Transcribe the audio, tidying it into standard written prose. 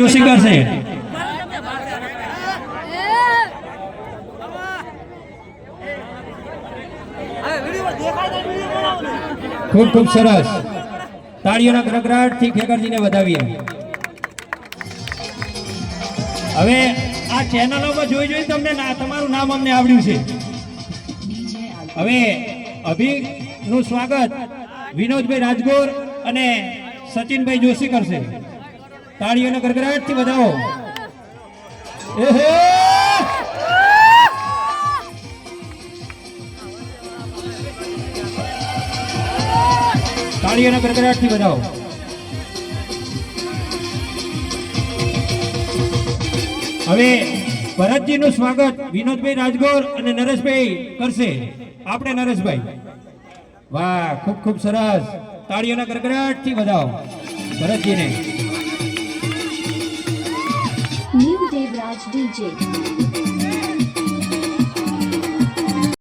જોશી કરશે. ખૂબ ખૂબ સરસ. તાળીઓના ગડગડાટથી ખેકરજીને વધાવીએ. હવે આ ચેનલોમાં જોઈ જોઈ તમને તમારું નામ અમને આવડ્યું છે. હવે અભિનું સ્વાગત વિનોદભાઈ રાજગોર અને સચિનભાઈ જોશી કરશે. તાળીઓના ગડગડાટથી વધાવો. તાળીઓના ગડગડાટથી વધાવો. હવે ભરતજીનું સ્વાગત વિનોદભાઈ રાજગોર અને નરેશભાઈ કરશે. આપણે નરેશભાઈ. વાહ, ખૂબ ખૂબ સરસ. તાળીઓના ગડગડાટથી વધાવો ભરતજીને. New Devraj DJ.